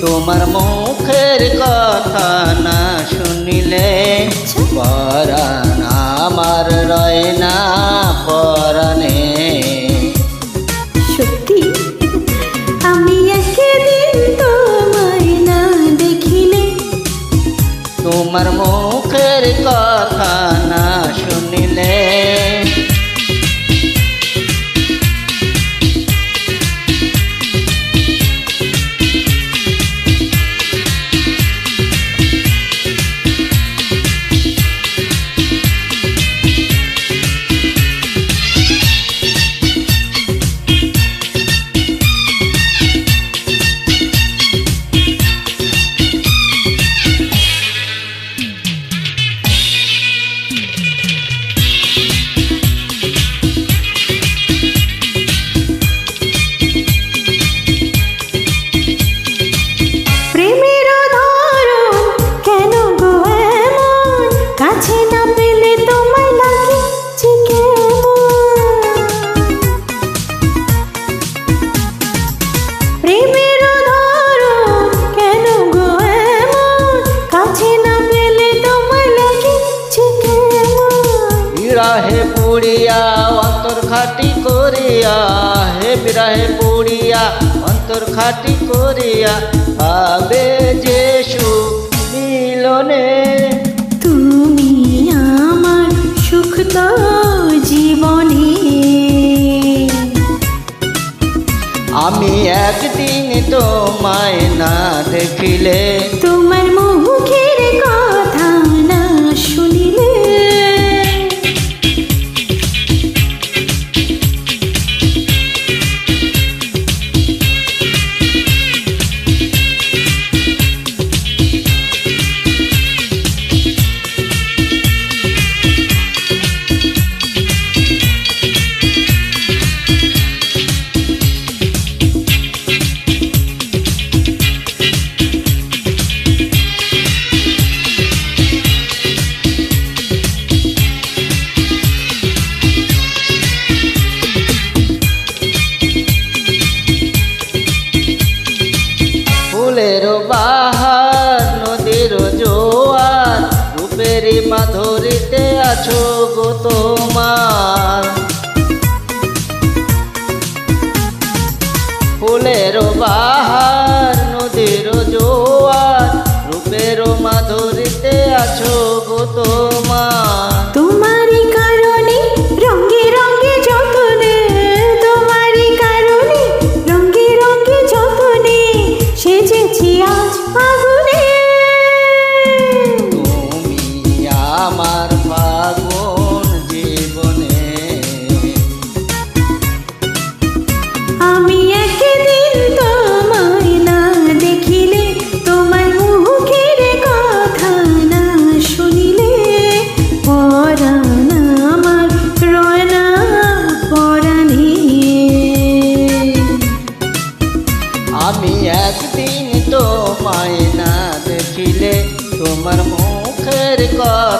তোমার মুখের কথা না শুনিলে পরাণ আমার রয় না পরাণে। সত্যি আমি একদিন তোমায় না দেখিলে, তোমার মুখের কথা না শুনিলে বিরাহে পুড়িয়া অন্তর খাটি করিয়া, হে বিরাহে পুড়িয়া অন্তর খাটি করিয়া পাবে যে সুখ মিলনে। তুমি আমার সুখ তো জীবনে, আমি একদিন তোমায় না দেখিলে, তোমার মুখের কথা না শুনিলে, ফুলের বাহার নদীর জোয়ার রূপেরই মাধুরীতে আছো গো তোমার। ফুলের বাহার নদীর জোয়ার রূপের মাধুরীতে আছো গো তোমার। তোমারই কারণে রঙে রঙে যতনে, তোমারই কারণে রঙে রঙে যতনে সেজেছি আজ ফাগুনে। তুমি আমার ফাগুন জীবনে, আমি একদিন তোমায় না দেখিলে, তোমার মুখের কথা না শুনিলে পরাণ আমার রয় না পরাণে। আমি একদিন তোমায় না দেখিলে তোমার মুখের কথা